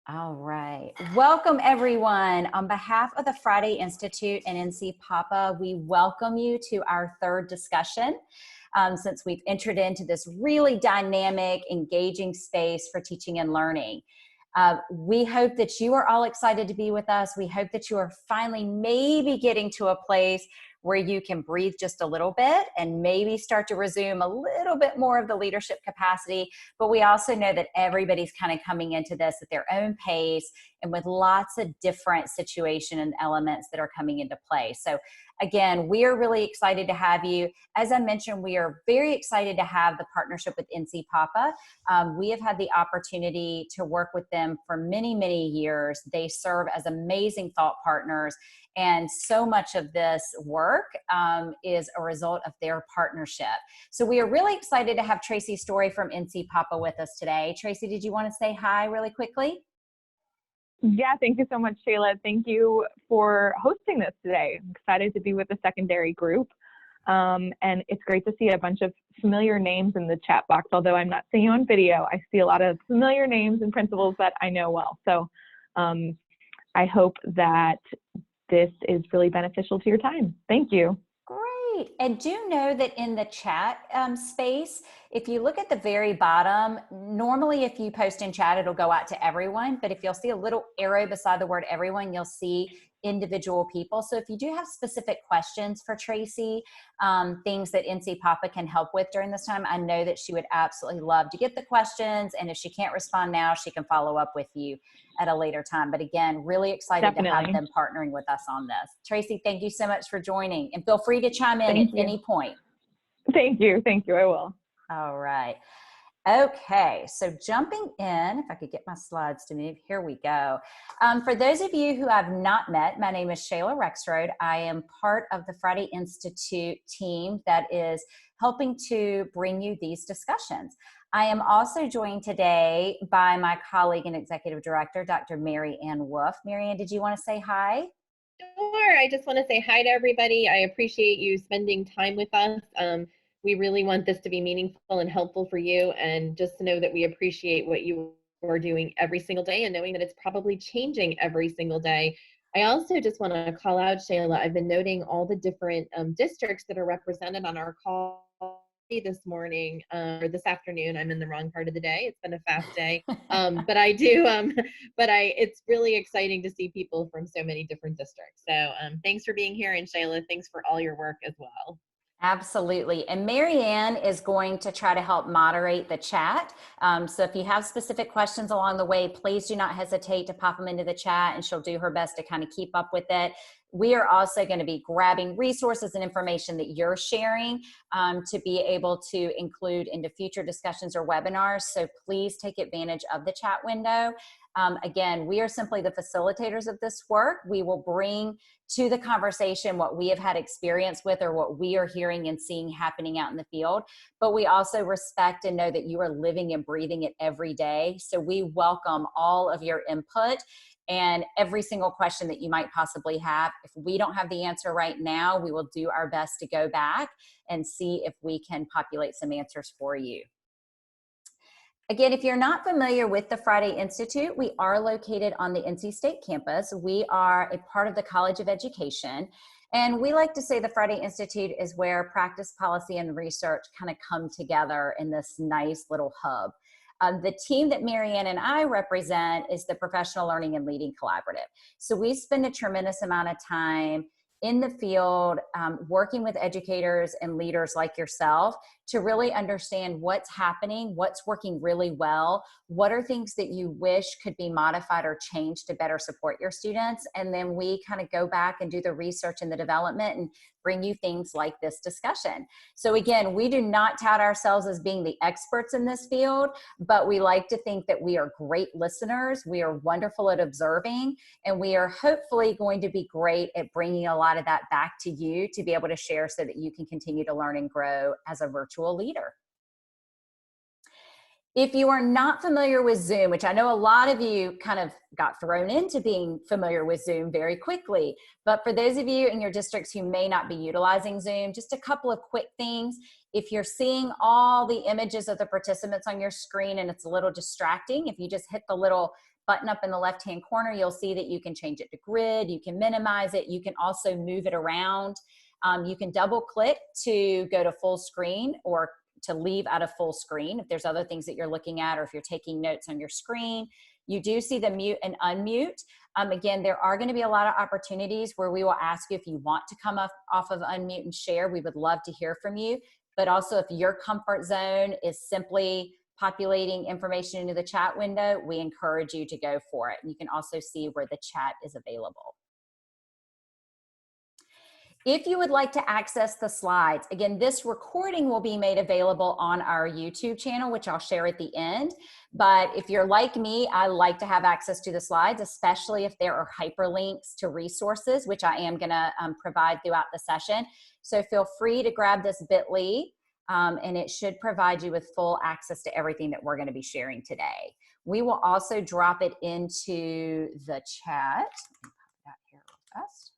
All right. Welcome, everyone. On behalf of the Friday Institute and NCPAPA, we welcome you to our third discussion since we've entered into this really dynamic, engaging space for teaching and learning. We hope that you are all excited to be with us. We hope that you are finally maybe getting to a place where you can breathe just a little bit and maybe start to resume a little bit more of the leadership capacity. But we also know that everybody's kind of coming into this at their own pace and with lots of different situation and elements that are coming into play. So again, we are really excited to have you. As I mentioned, we are very excited to have the partnership with NCPAPA. We have had the opportunity to work with them for many, many years. They serve as amazing thought partners. And so much of this work is a result of their partnership. So we are really excited to have Tracy Story from NCPAPA with us today. Tracy, did you want to say hi really quickly? Yeah, thank you so much, Shayla. Thank you for hosting this today. I'm excited to be with the secondary group. And it's great to see a bunch of familiar names in the chat box. Although I'm not seeing you on video, I see a lot of familiar names and principals that I know well. So I hope that this is really beneficial to your time. Thank you. Great. And do know that in the chat space, if you look at the very bottom, normally if you post in chat, it'll go out to everyone. But if you'll see a little arrow beside the word everyone, you'll see individual people. So if you do have specific questions for Tracy, things that NCPAPA can help with during this time, I know that she would absolutely love to get the questions. And if she can't respond now, she can follow up with you at a later time. But again, really excited to have them partnering with us on this. Tracy, thank you so much for joining. And feel free to chime in at any point. Thank you. Thank you. I will. All right. Okay, so jumping in, if I could get my slides to move, here we go. For those of you who have not met, my name is Shayla Rexroad. I am part of the Friday Institute team that is helping to bring you these discussions. I am also joined today by my colleague and executive director, Dr. Mary Ann Wolf. Mary Ann, did you want to say hi? Sure. I just want to say hi to everybody. I appreciate you spending time with us. We really want this to be meaningful and helpful for you, and just to know that we appreciate what you are doing every single day and knowing that it's probably changing every single day. I also just want to call out, Shayla, I've been noting all the different districts that are represented on our call this morning or this afternoon. I'm in the wrong part of the day. It's been a fast day. But I do, it's really exciting to see people from so many different districts. So thanks for being here. And Shayla, thanks for all your work as well. Absolutely. And Mary Ann is going to try to help moderate the chat. So if you have specific questions along the way, please do not hesitate to pop them into the chat, and she'll do her best to kind of keep up with it. We are also going to be grabbing resources and information that you're sharing to be able to include into future discussions or webinars. So please take advantage of the chat window. Again, we are simply the facilitators of this work. We will bring to the conversation what we have had experience with or what we are hearing and seeing happening out in the field. But we also respect and know that you are living and breathing it every day. So we welcome all of your input and every single question that you might possibly have. If we don't have the answer right now, we will do our best to go back and see if we can populate some answers for you. Again, if you're not familiar with the Friday Institute, we are located on the NC State campus. We are a part of the College of Education, and we like to say the Friday Institute is where practice, policy, and research kind of come together in this nice little hub. The team that Mary Ann and I represent is the Professional Learning and Leading Collaborative. So we spend a tremendous amount of time in the field, working with educators and leaders like yourself to really understand what's happening, what's working really well, what are things that you wish could be modified or changed to better support your students. And then we kind of go back and do the research and the development and bring you things like this discussion. So again, we do not tout ourselves as being the experts in this field, but we like to think that we are great listeners, we are wonderful at observing, and we are hopefully going to be great at bringing a lot of that back to you to be able to share so that you can continue to learn and grow as a virtual leader. If you are not familiar with Zoom, which I know a lot of you kind of got thrown into being familiar with Zoom very quickly, but for those of you in your districts who may not be utilizing Zoom, just a couple of quick things. If you're seeing all the images of the participants on your screen and it's a little distracting, if you just hit the little button up in the left-hand corner, you'll see that you can change it to grid, you can minimize it, you can also move it around. You can double click to go to full screen or to leave out of full screen if there's other things that you're looking at, or if you're taking notes on your screen. You do see the mute and unmute. Again, there are going to be a lot of opportunities where we will ask you if you want to come off of unmute and share. We would love to hear from you. But also, if your comfort zone is simply populating information into the chat window, we encourage you to go for it. And you can also see where the chat is available. If you would like to access the slides, again, this recording will be made available on our YouTube channel, which I'll share at the end. But if you're like me, I like to have access to the slides, especially if there are hyperlinks to resources, which I am gonna provide throughout the session. So feel free to grab this bit.ly, and it should provide you with full access to everything that we're gonna be sharing today. We will also drop it into the chat. Let me pop that here real fast.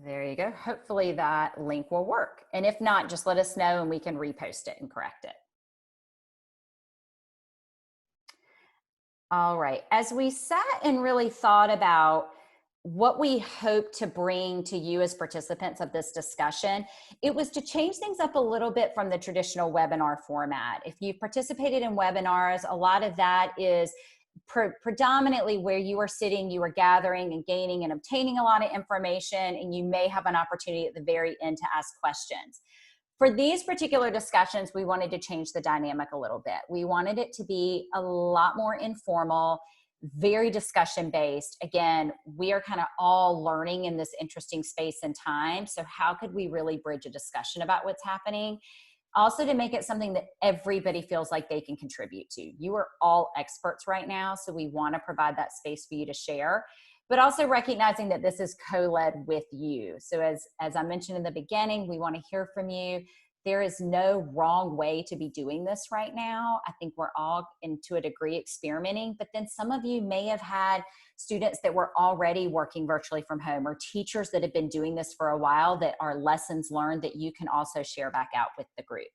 There you go. Hopefully that link will work. And if not, just let us know and we can repost it and correct it. All right. As we sat and really thought about what we hope to bring to you as participants of this discussion, it was to change things up a little bit from the traditional webinar format. If you've participated in webinars, a lot of that is predominantly where you are sitting, you are gathering and gaining and obtaining a lot of information, and you may have an opportunity at the very end to ask questions. For these particular discussions, we wanted to change the dynamic a little bit. We wanted it to be a lot more informal, very discussion based. Again, we are kind of all learning in this interesting space and time. So how could we really bridge a discussion about what's happening? Also, to make it something that everybody feels like they can contribute to. You are all experts right now, so we want to provide that space for you to share, but also recognizing that this is co-led with you. So as I mentioned in the beginning, we want to hear from you. There is no wrong way to be doing this right now. I think we're all, to a degree, experimenting, but then some of you may have had students that were already working virtually from home, or teachers that have been doing this for a while that are lessons learned that you can also share back out with the group.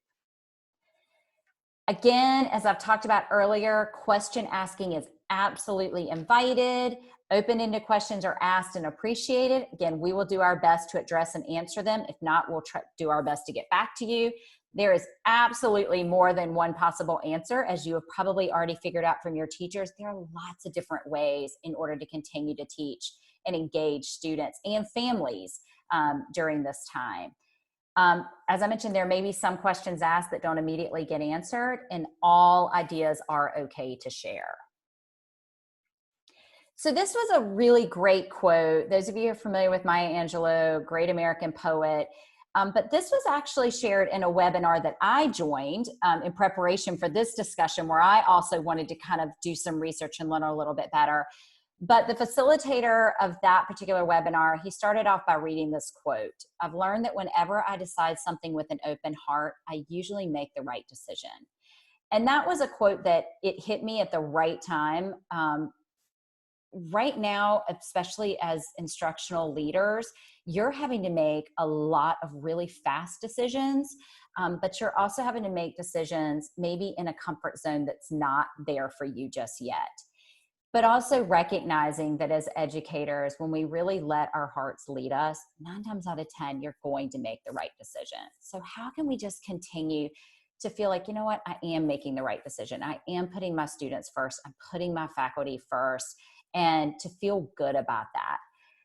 Again, as I've talked about earlier, question asking is absolutely invited. Open-ended questions are asked and appreciated. Again, we will do our best to address and answer them. If not, we'll do our best to get back to you. There is absolutely more than one possible answer. As you have probably already figured out from your teachers, there are lots of different ways in order to continue to teach and engage students and families during this time. As I mentioned, there may be some questions asked that don't immediately get answered, and all ideas are okay to share. So this was a really great quote. Those of you who are familiar with Maya Angelou, great American poet, but this was actually shared in a webinar that I joined in preparation for this discussion, where I also wanted to kind of do some research and learn a little bit better. But the facilitator of that particular webinar, he started off by reading this quote. "I've learned that whenever I decide something with an open heart, I usually make the right decision." And that was a quote that it hit me at the right time. Right now, especially as instructional leaders, you're having to make a lot of really fast decisions, but you're also having to make decisions maybe in a comfort zone that's not there for you just yet. But also recognizing that as educators, when we really let our hearts lead us, 9 times out of 10, you're going to make the right decision. So how can we just continue to feel like, you know what, I am making the right decision. I am putting my students first. I'm putting my faculty first, and to feel good about that.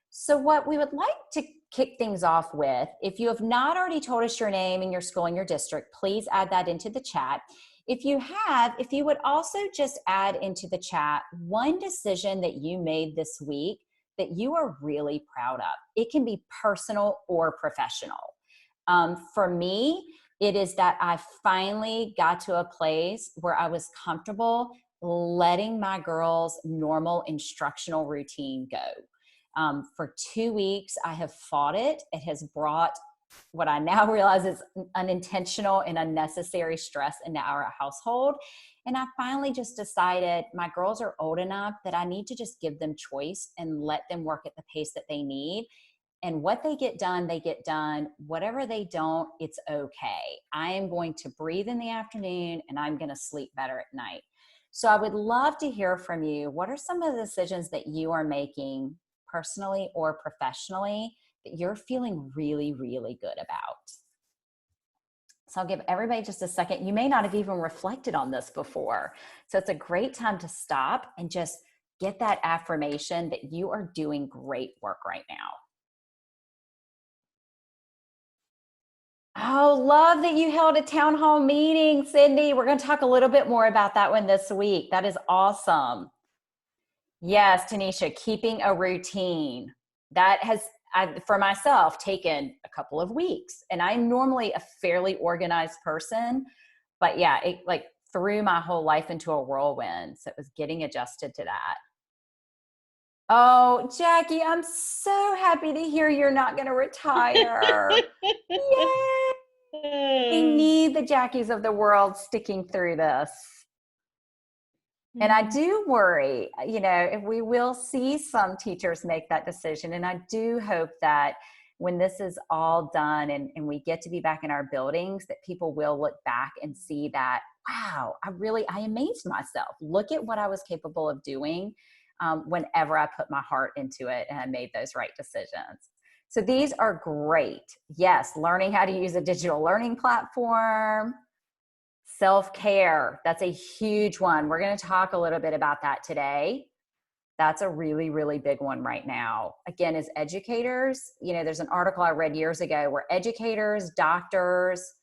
So what we would like to kick things off with, if you have not already told us your name and your school and your district, please add that into the chat. If you have, if you would also just add into the chat one decision that you made this week that you are really proud of. It can be personal or professional. For me, it is that I finally got to a place where I was comfortable letting my girls' normal instructional routine go. For 2 weeks, I have fought it. It has brought what I now realize is unintentional and unnecessary stress into our household. And I finally just decided my girls are old enough that I need to just give them choice and let them work at the pace that they need. And what they get done, they get done. Whatever they don't, it's okay. I am going to breathe in the afternoon and I'm going to sleep better at night. So I would love to hear from you. What are some of the decisions that you are making personally or professionally that you're feeling really, really good about? So I'll give everybody just a second. You may not have even reflected on this before. So it's a great time to stop and just get that affirmation that you are doing great work right now. Oh, love that you held a town hall meeting, Cindy. We're going to talk a little bit more about that one this week. That is awesome. Yes, Tanisha, keeping a routine. That has, for myself, taken a couple of weeks. And I'm normally a fairly organized person. But yeah, it like threw my whole life into a whirlwind. So it was getting adjusted to that. Oh, Jackie, I'm so happy to hear you're not going to retire. Yay! We need the Jackies of the world sticking through this. And I do worry, if we will see some teachers make that decision. And I do hope that when this is all done and we get to be back in our buildings, that people will look back and see that, wow, I amazed myself. Look at what I was capable of doing whenever I put my heart into it and I made those right decisions. So these are great. Yes, learning how to use a digital learning platform. Self-care, that's a huge one. We're going to talk a little bit about that today. That's a really, really big one right now. Again, as educators, there's an article I read years ago where educators, doctors,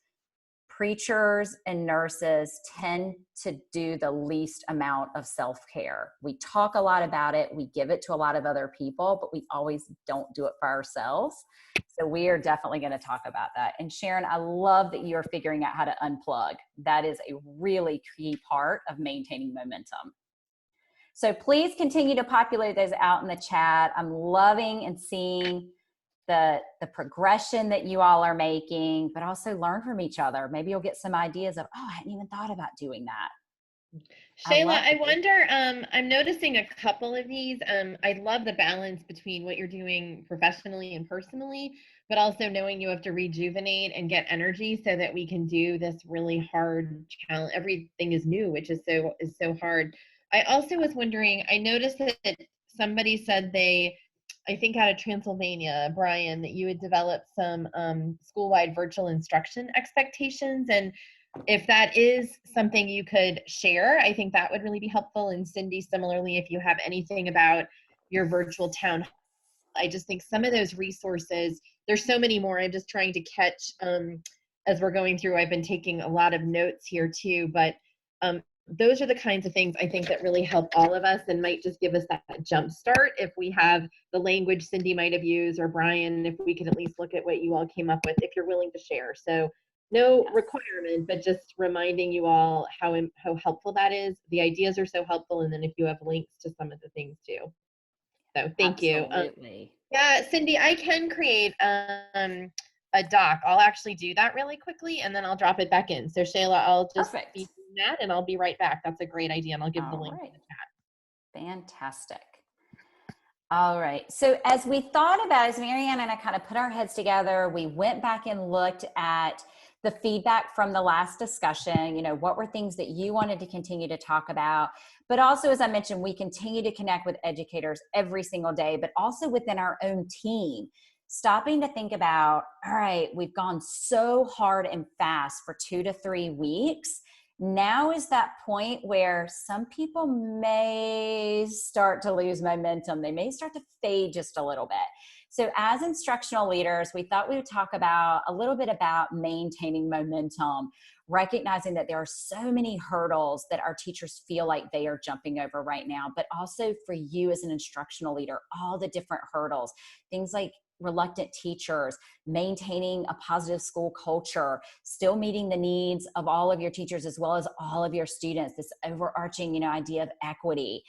preachers, and nurses tend to do the least amount of self-care. We talk a lot about it. We give it to a lot of other people, but we always don't do it for ourselves. So we are definitely going to talk about that. And Sharon, I love that you're figuring out how to unplug. That is a really key part of maintaining momentum. So please continue to populate those out in the chat. I'm loving and seeing the progression that you all are making, but also learn from each other. Maybe you'll get some ideas of, oh, I hadn't even thought about doing that. Shayla, I wonder, I'm noticing a couple of these. I love the balance between what you're doing professionally and personally, but also knowing you have to rejuvenate and get energy so that we can do this really hard challenge. Everything is new, which is so hard. I also was wondering, I noticed that somebody said I think out of Transylvania, Brian, that you had developed some school-wide virtual instruction expectations. And if that is something you could share, I think that would really be helpful. And Cindy, similarly, if you have anything about your virtual town, I just think some of those resources, there's so many more. I'm just trying to catch as we're going through. I've been taking a lot of notes here too, but those are the kinds of things I think that really help all of us and might just give us that jump start if we have the language Cindy might have used, or Brian, if we could at least look at what you all came up with, if you're willing to share. So no requirement, but just reminding you all how helpful that is. The ideas are so helpful. And then if you have links to some of the things too. So thank you. Absolutely. Yeah, Cindy, I can create a doc. I'll actually do that really quickly and then I'll drop it back in. So Shayla, I'll just be doing that and I'll be right back. That's a great idea. And I'll give the link in the chat. Fantastic. All right. So as we thought about, as Marianne and I kind of put our heads together, we went back and looked at the feedback from the last discussion. What were things that you wanted to continue to talk about? But also, as I mentioned, we continue to connect with educators every single day, but also within our own team, stopping to think about, all right, we've gone so hard and fast for 2 to 3 weeks. Now is that point where some people may start to lose momentum. They may start to fade just a little bit. So as instructional leaders, we thought we would talk about a little bit about maintaining momentum, recognizing that there are so many hurdles that our teachers feel like they are jumping over right now, but also for you as an instructional leader, all the different hurdles, things like reluctant teachers, maintaining a positive school culture, still meeting the needs of all of your teachers as well as all of your students, this overarching, idea of equity.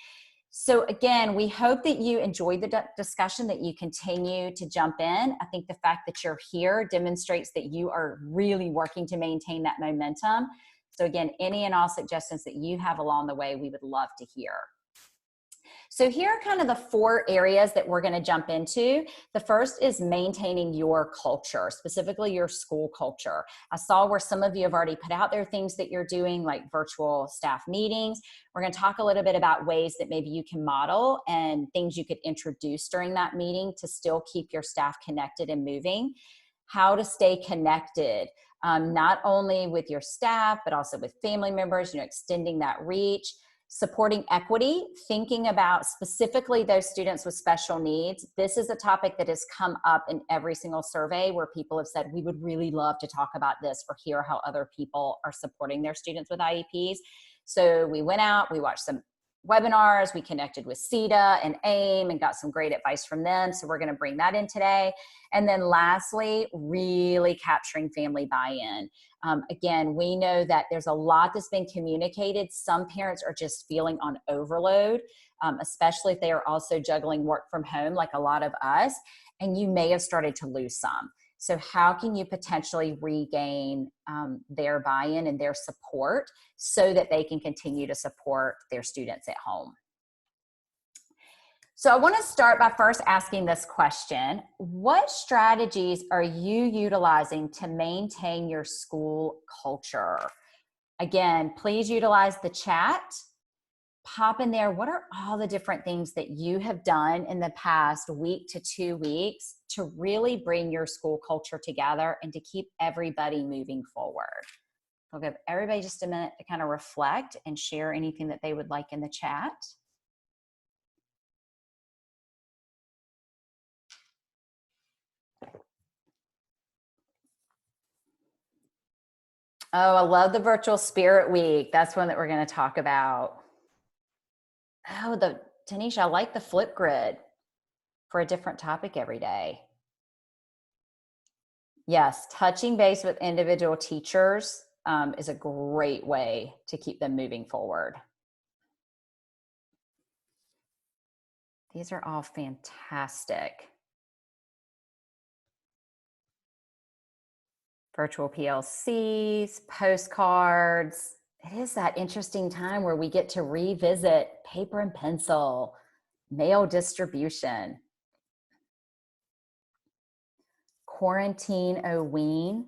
So again, we hope that you enjoyed the discussion, that you continue to jump in. I think the fact that you're here demonstrates that you are really working to maintain that momentum. So again, any and all suggestions that you have along the way, we would love to hear. So here are kind of the 4 areas that we're going to jump into. The first is maintaining your culture, specifically your school culture. I saw where some of you have already put out there things that you're doing, like virtual staff meetings. We're going to talk a little bit about ways that maybe you can model and things you could introduce during that meeting to still keep your staff connected and moving. How to stay connected, not only with your staff, but also with family members, extending that reach. Supporting equity, thinking about specifically those students with special needs. This is a topic that has come up in every single survey where people have said, we would really love to talk about this or hear how other people are supporting their students with IEPs. So we went out, we watched some webinars, we connected with CETA and AIM and got some great advice from them. So we're going to bring that in today. And then lastly, really capturing family buy-in. Again, we know that there's a lot that's been communicated. Some parents are just feeling on overload, especially if they are also juggling work from home like a lot of us, and you may have started to lose some. So how can you potentially regain their buy-in and their support so that they can continue to support their students at home? So I want to start by first asking this question. What strategies are you utilizing to maintain your school culture? Again, please utilize the chat. Pop in there, what are all the different things that you have done in the past week to 2 weeks to really bring your school culture together and to keep everybody moving forward? I'll give everybody just a minute to kind of reflect and share anything that they would like in the chat. Oh, I love the virtual spirit week. That's one that we're going to talk about. Oh, Tanisha, I like the flip grid for a different topic every day. Yes, touching base with individual teachers is a great way to keep them moving forward. These are all fantastic. Virtual PLCs, postcards. It is that interesting time where we get to revisit paper and pencil, mail distribution. Quarantine Oween.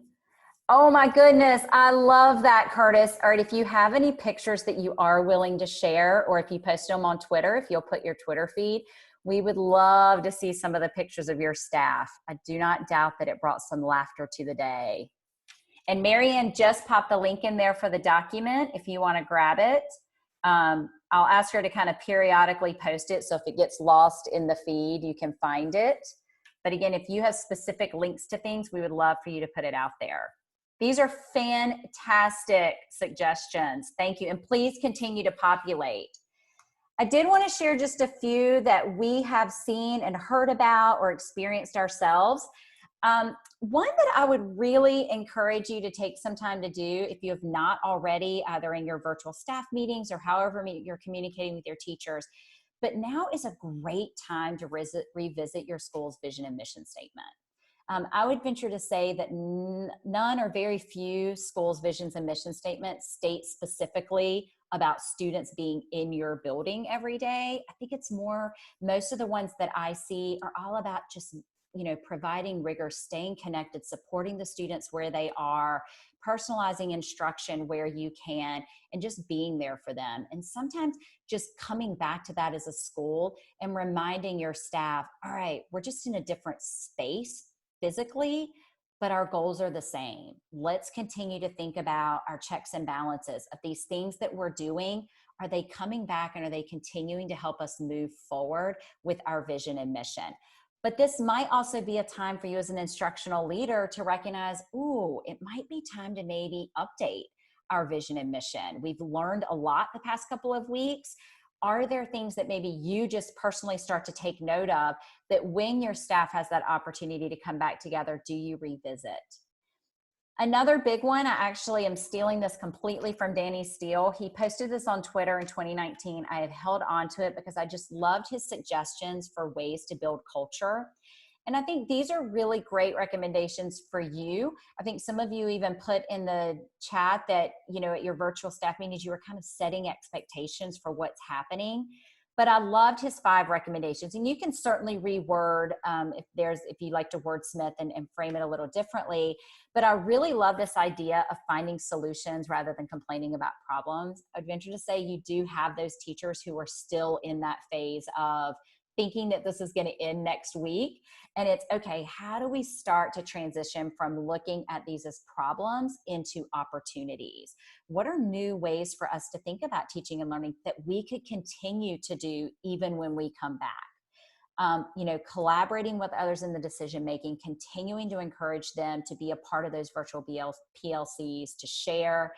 Oh my goodness, I love that, Curtis. All right, if you have any pictures that you are willing to share, or if you post them on Twitter, if you'll put your Twitter feed, we would love to see some of the pictures of your staff. I do not doubt that it brought some laughter to the day. And Marianne just popped the link in there for the document if you want to grab it. I'll ask her to kind of periodically post it, so if it gets lost in the feed, you can find it. But again, if you have specific links to things, we would love for you to put it out there. These are fantastic suggestions. Thank you. And please continue to populate. I did want to share just a few that we have seen and heard about or experienced ourselves. One that I would really encourage you to take some time to do, if you have not already, either in your virtual staff meetings or however you're communicating with your teachers, but now is a great time to revisit your school's vision and mission statement. I would venture to say that none or very few schools' visions and mission statements state specifically about students being in your building every day. I think it's more, most of the ones that I see are all about just, providing rigor, staying connected, supporting the students where they are, personalizing instruction where you can, and just being there for them. And sometimes just coming back to that as a school and reminding your staff, all right, we're just in a different space physically, but our goals are the same. Let's continue to think about our checks and balances of these things that we're doing. Are they coming back, and are they continuing to help us move forward with our vision and mission? But this might also be a time for you as an instructional leader to recognize, ooh, it might be time to maybe update our vision and mission. We've learned a lot the past couple of weeks. Are there things that maybe you just personally start to take note of that when your staff has that opportunity to come back together, do you revisit? Another big one, I actually am stealing this completely from Danny Steele. He posted this on Twitter in 2019. I have held on to it because I just loved his suggestions for ways to build culture. And I think these are really great recommendations for you. I think some of you even put in the chat that, at your virtual staff meetings, you were kind of setting expectations for what's happening. But I loved his 5 recommendations, and you can certainly reword if you like to wordsmith and frame it a little differently. But I really love this idea of finding solutions rather than complaining about problems. I'd venture to say you do have those teachers who are still in that phase of thinking that this is going to end next week. And it's okay, how do we start to transition from looking at these as problems into opportunities? What are new ways for us to think about teaching and learning that we could continue to do even when we come back? Collaborating with others in the decision making, continuing to encourage them to be a part of those virtual PLCs, to share.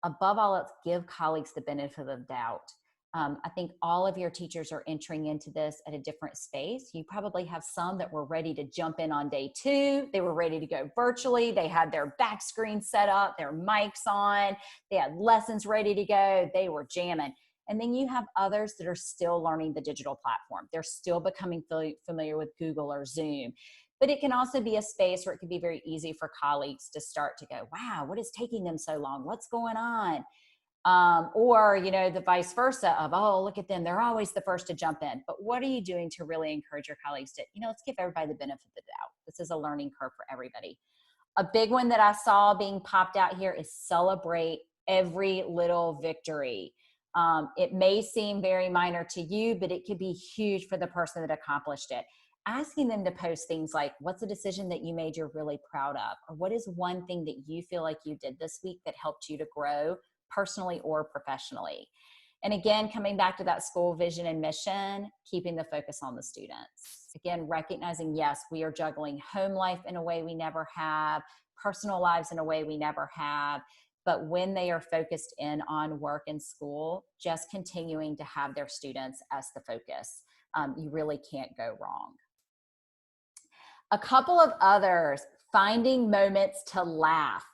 Above all else, give colleagues the benefit of the doubt. I think all of your teachers are entering into this at a different space. You probably have some that were ready to jump in on day 2. They were ready to go virtually. They had their back screen set up, their mics on. They had lessons ready to go. They were jamming. And then you have others that are still learning the digital platform. They're still becoming familiar with Google or Zoom. But it can also be a space where it can be very easy for colleagues to start to go, wow, what is taking them so long? What's going on? Or the vice versa of, oh, look at them. They're always the first to jump in. But what are you doing to really encourage your colleagues to, let's give everybody the benefit of the doubt. This is a learning curve for everybody. A big one that I saw being popped out here is celebrate every little victory. It may seem very minor to you, but it could be huge for the person that accomplished it. Asking them to post things like, what's a decision that you made you're really proud of? Or what is one thing that you feel like you did this week that helped you to grow personally or professionally? And again, coming back to that school vision and mission, keeping the focus on the students. Again, recognizing, yes, we are juggling home life in a way we never have, personal lives in a way we never have. But when they are focused in on work and school, just continuing to have their students as the focus. You really can't go wrong. A couple of others, finding moments to laugh.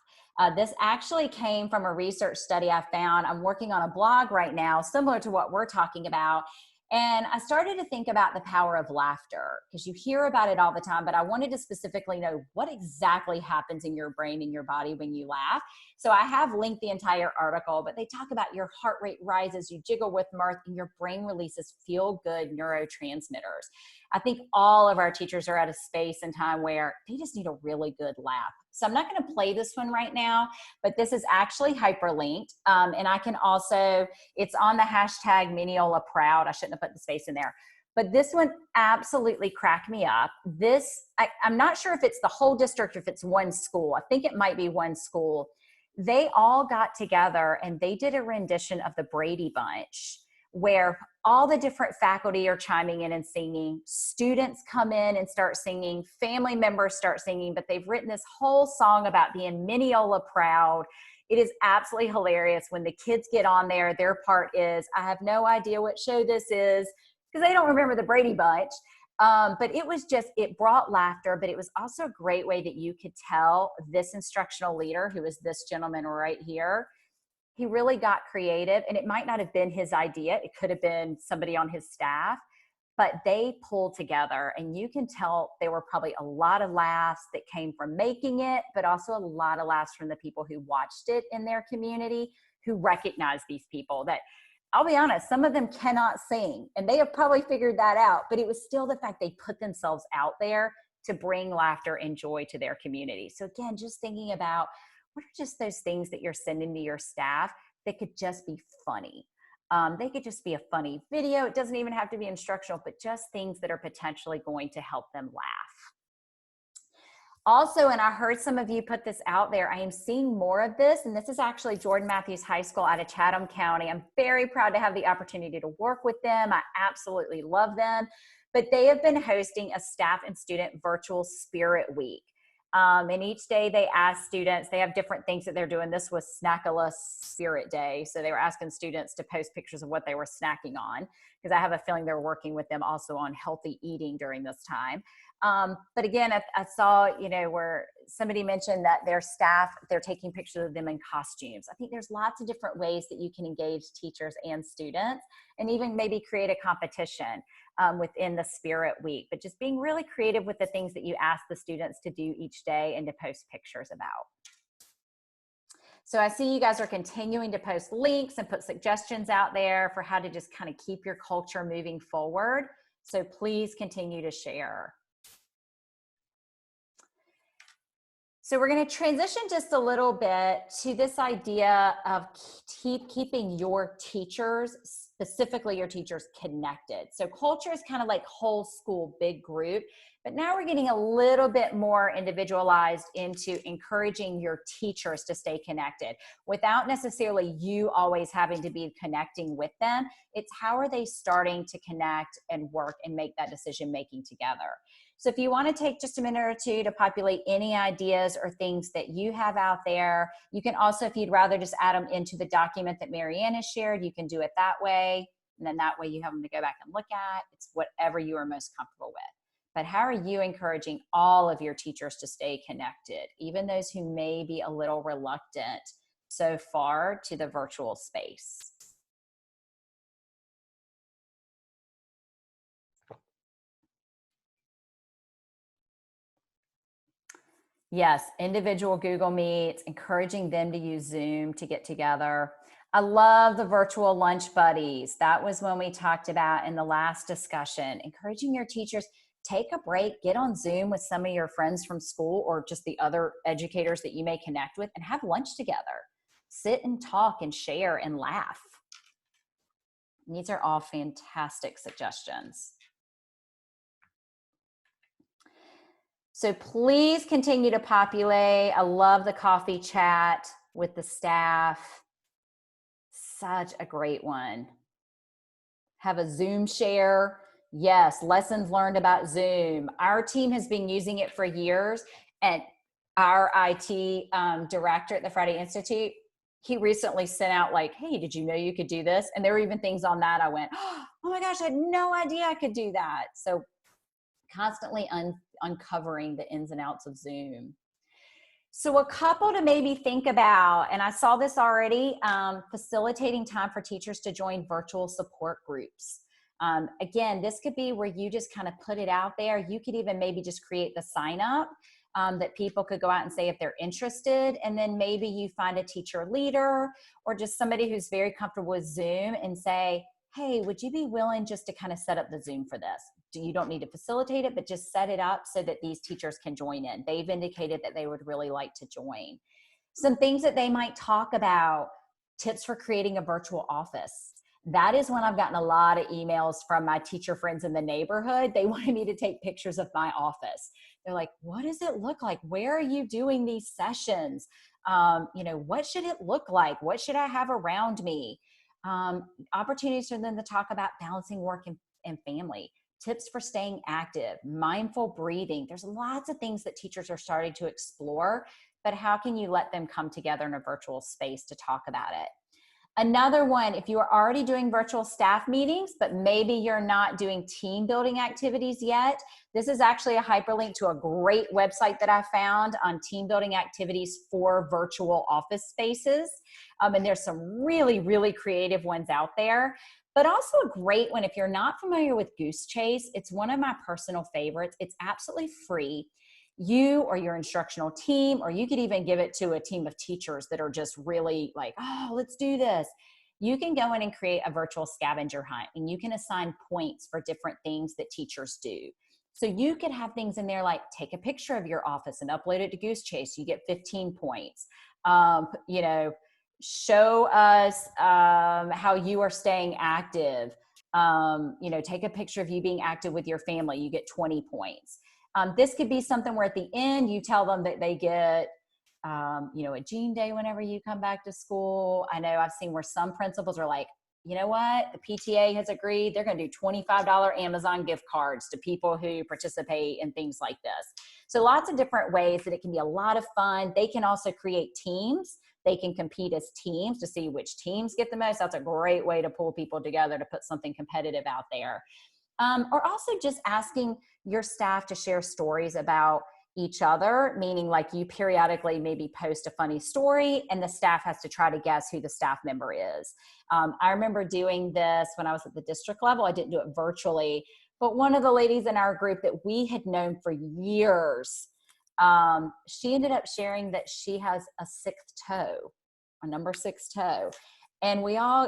This actually came from a research study I found. I'm working on a blog right now, similar to what we're talking about. And I started to think about the power of laughter, because you hear about it all the time, but I wanted to specifically know what exactly happens in your brain and your body when you laugh. So I have linked the entire article, but they talk about your heart rate rises, you jiggle with mirth, and your brain releases feel-good neurotransmitters. I think all of our teachers are at a space and time where they just need a really good laugh. So I'm not going to play this one right now, but this is actually hyperlinked. And I can also, it's on the hashtag #MineolaProud. I shouldn't have put the space in there. But this one absolutely cracked me up. I'm not sure if it's the whole district or if it's one school. I think it might be one school. They all got together and they did a rendition of the Brady Bunch, where all the different faculty are chiming in and singing. Students come in and start singing. Family members start singing, but they've written this whole song about being Mineola proud. It is absolutely hilarious when the kids get on there. Their part is, I have no idea what show this is, because they don't remember the Brady Bunch. But it was just, it brought laughter, but it was also a great way that you could tell this instructional leader, who is this gentleman right here, he really got creative, and it might not have been his idea. It could have been somebody on his staff, but they pulled together, and you can tell there were probably a lot of laughs that came from making it, but also a lot of laughs from the people who watched it in their community, who recognized these people that, I'll be honest, some of them cannot sing, and they have probably figured that out, but it was still the fact they put themselves out there to bring laughter and joy to their community. So again, just thinking about, what are just those things that you're sending to your staff that could just be funny? They could just be a funny video. It doesn't even have to be instructional, but just things that are potentially going to help them laugh. Also, and I heard some of you put this out there, I am seeing more of this, and this is actually Jordan Matthews High School out of Chatham County. I'm very proud to have the opportunity to work with them. I absolutely love them, but they have been hosting a staff and student virtual spirit week. And each day they ask students, they have different things that they're doing. This was Snackaless Spirit Day. So they were asking students to post pictures of what they were snacking on, because I have a feeling they're working with them also on healthy eating during this time. But again, I saw, where somebody mentioned that their staff, they're taking pictures of them in costumes. I think there's lots of different ways that you can engage teachers and students, and even maybe create a competition within the Spirit Week, but just being really creative with the things that you ask the students to do each day and to post pictures about. So I see you guys are continuing to post links and put suggestions out there for how to just kind of keep your culture moving forward. So please continue to share. So we're going to transition just a little bit to this idea of keeping your teachers, specifically your teachers, connected. So culture is kind of like whole school, big group, but now we're getting a little bit more individualized into encouraging your teachers to stay connected without necessarily you always having to be connecting with them. It's how are they starting to connect and work and make that decision making together. So if you want to take just a minute or two to populate any ideas or things that you have out there, you can also, if you'd rather just add them into the document that Marianne has shared, you can do it that way. And then that way you have them to go back and look at. It's whatever you are most comfortable with. But how are you encouraging all of your teachers to stay connected, even those who may be a little reluctant so far to the virtual space? Yes, individual Google Meets, encouraging them to use Zoom to get together. I love the virtual lunch buddies. That was when we talked about in the last discussion, encouraging your teachers, take a break, get on Zoom with some of your friends from school or just the other educators that you may connect with and have lunch together. Sit and talk and share and laugh. These are all fantastic suggestions. So please continue to populate. I love the coffee chat with the staff. Such a great one. Have a Zoom share. Yes, lessons learned about Zoom. Our team has been using it for years, and our IT director at the Friday Institute, he recently sent out like, hey, did you know you could do this? And there were even things on that I went, oh my gosh, I had no idea I could do that. So constantly uncovering the ins and outs of Zoom. So a couple to maybe think about, and I saw this already, facilitating time for teachers to join virtual support groups. Again, this could be where you just kind of put it out there. You could even maybe just create the sign up that people could go out and say if they're interested, and then maybe you find a teacher leader or just somebody who's very comfortable with Zoom and say, hey, would you be willing just to kind of set up the Zoom for this? You don't need to facilitate it, but just set it up so that these teachers can join in. They've indicated that they would really like to join. Some things that they might talk about, tips for creating a virtual office. That is when I've gotten a lot of emails from my teacher friends in the neighborhood. They wanted me to take pictures of my office. They're like, what does it look like? Where are you doing these sessions? What should it look like? What should I have around me? Opportunities for them to talk about balancing work and family, tips for staying active, mindful breathing. There's lots of things that teachers are starting to explore, but how can you let them come together in a virtual space to talk about it? Another one, if you are already doing virtual staff meetings, but maybe you're not doing team building activities yet, this is actually a hyperlink to a great website that I found on team building activities for virtual office spaces. And there's some really, really creative ones out there, but also a great one. If you're not familiar with Goose Chase, it's one of my personal favorites. It's absolutely free. You or your instructional team, or you could even give it to a team of teachers that are just really like, oh, let's do this. You can go in and create a virtual scavenger hunt, and you can assign points for different things that teachers do. So you could have things in there like take a picture of your office and upload it to Goose Chase. You get 15 points. Show us how you are staying active. Take a picture of you being active with your family. You get 20 points. This could be something where at the end you tell them that they get, a Gene Day whenever you come back to school. I know I've seen where some principals are like, you know what, the PTA has agreed they're going to do $25 Amazon gift cards to people who participate in things like this. So lots of different ways that it can be a lot of fun. They can also create teams. They can compete as teams to see which teams get the most. That's a great way to pull people together to put something competitive out there. Or also just asking your staff to share stories about each other, meaning like you periodically maybe post a funny story and the staff has to try to guess who the staff member is. I remember doing this when I was at the district level. I didn't do it virtually, but one of the ladies in our group that we had known for years, she ended up sharing that she has a sixth toe. a number 6 toe. And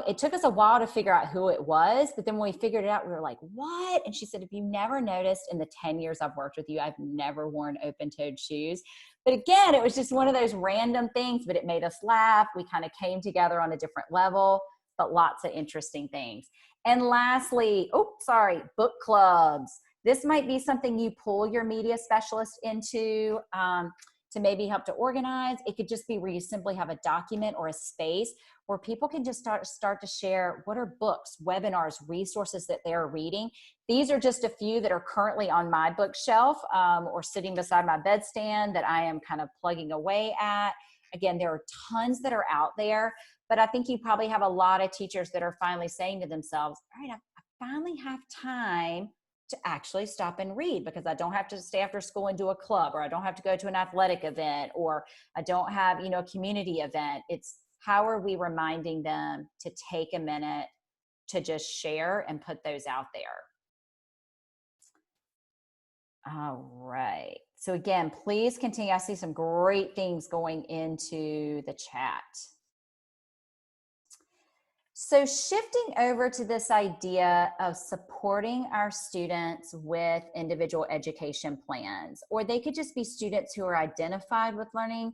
it took us a while to figure out who it was, but then when we figured it out, we were like, what? And she said, if you never noticed, in the 10 years I've worked with you, I've never worn open-toed shoes. But again, it was just one of those random things, but it made us laugh. We kind of came together on a different level, but lots of interesting things. And lastly, book clubs. This might be something you pull your media specialist into, to maybe help to organize. It could just be where you simply have a document or a space where people can just start to share what are books, webinars, resources that they're reading. These are just a few that are currently on my bookshelf or sitting beside my bedstand that I am kind of plugging away at. Again, there are tons that are out there, but I think you probably have a lot of teachers that are finally saying to themselves, all right, I finally have time to actually stop and read, because I don't have to stay after school and do a club, or I don't have to go to an athletic event, or I don't have, a community event. It's how are we reminding them to take a minute to just share and put those out there? All right. So again, please continue. I see some great things going into the chat. So shifting over to this idea of supporting our students with individual education plans, or they could just be students who are identified with learning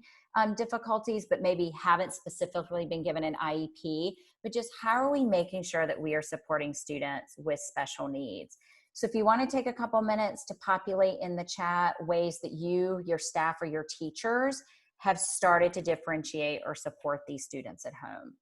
difficulties, but maybe haven't specifically been given an IEP, but just how are we making sure that we are supporting students with special needs? So if you want to take a couple minutes to populate in the chat ways that you, your staff, or your teachers have started to differentiate or support these students at home.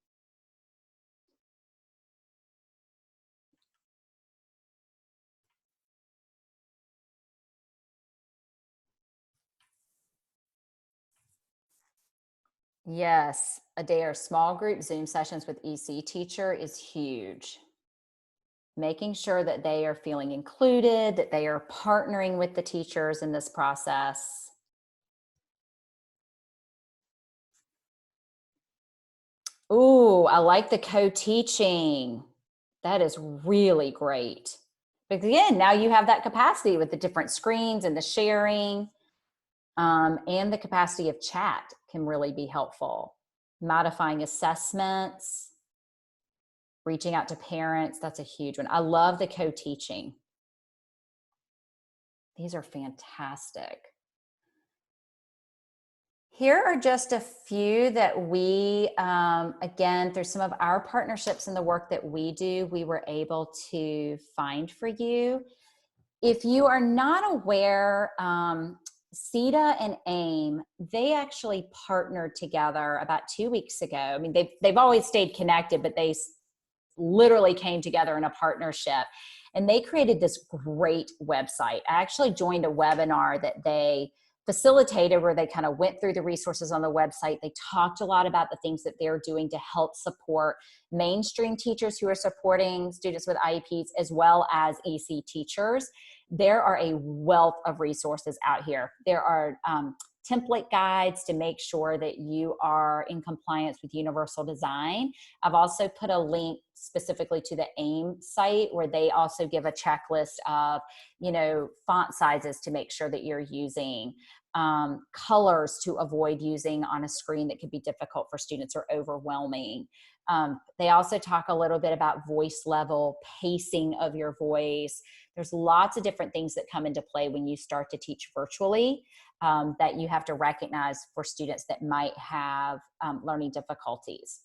Yes, a day or small group Zoom sessions with EC teacher is huge. Making sure that they are feeling included, that they are partnering with the teachers in this process. Ooh, I like the co-teaching. That is really great. Because again, now you have that capacity with the different screens and the sharing. And the capacity of chat can really be helpful. Modifying assessments, reaching out to parents, that's a huge one. I love the co-teaching. These are fantastic. Here are just a few that we, again, through some of our partnerships and the work that we do, we were able to find for you. If you are not aware, CETA and AIM, they actually partnered together about 2 weeks ago. I mean, they've always stayed connected, but they literally came together in a partnership. And they created this great website. I actually joined a webinar that they facilitated where they kind of went through the resources on the website. They talked a lot about the things that they're doing to help support mainstream teachers who are supporting students with IEPs, as well as EC teachers. There are a wealth of resources out here. There are template guides to make sure that you are in compliance with universal design. I've also put a link specifically to the AIM site where they also give a checklist of, font sizes to make sure that you're using, colors to avoid using on a screen that could be difficult for students or overwhelming. They also talk a little bit about voice level, pacing of your voice. There's lots of different things that come into play when you start to teach virtually that you have to recognize for students that might have learning difficulties.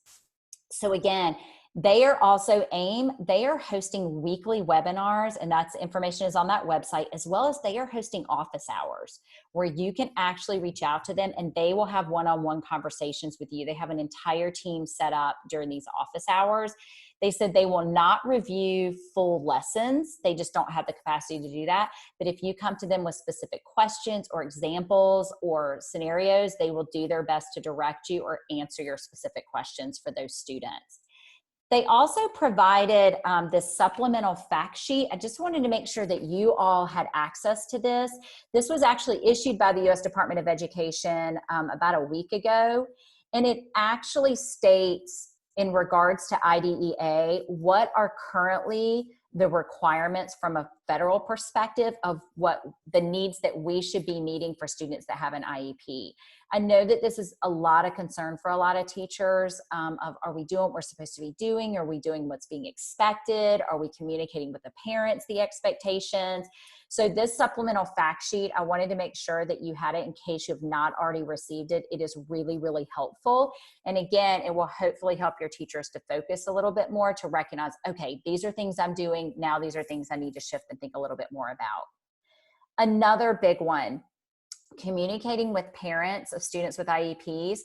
So again, they are also AIM. They are hosting weekly webinars, and that's information is on that website, as well as they are hosting office hours where you can actually reach out to them and they will have one-on-one conversations with you. They have an entire team set up during these office hours. They said they will not review full lessons. They just don't have the capacity to do that. But if you come to them with specific questions or examples or scenarios, they will do their best to direct you or answer your specific questions for those students. They also provided this supplemental fact sheet. I just wanted to make sure that you all had access to this. This was actually issued by the U.S. Department of Education about a week ago, and it actually states in regards to IDEA what are currently the requirements from a federal perspective of what the needs that we should be meeting for students that have an IEP. I know that this is a lot of concern for a lot of teachers of, are we doing what we're supposed to be doing? Are we doing what's being expected? Are we communicating with the parents the expectations? So this supplemental fact sheet, I wanted to make sure that you had it in case you have not already received it. It is really, really helpful. And again, it will hopefully help your teachers to focus a little bit more, to recognize, okay, these are things I'm doing. Now these are things I need to shift and think a little bit more about. Another big one, communicating with parents of students with IEPs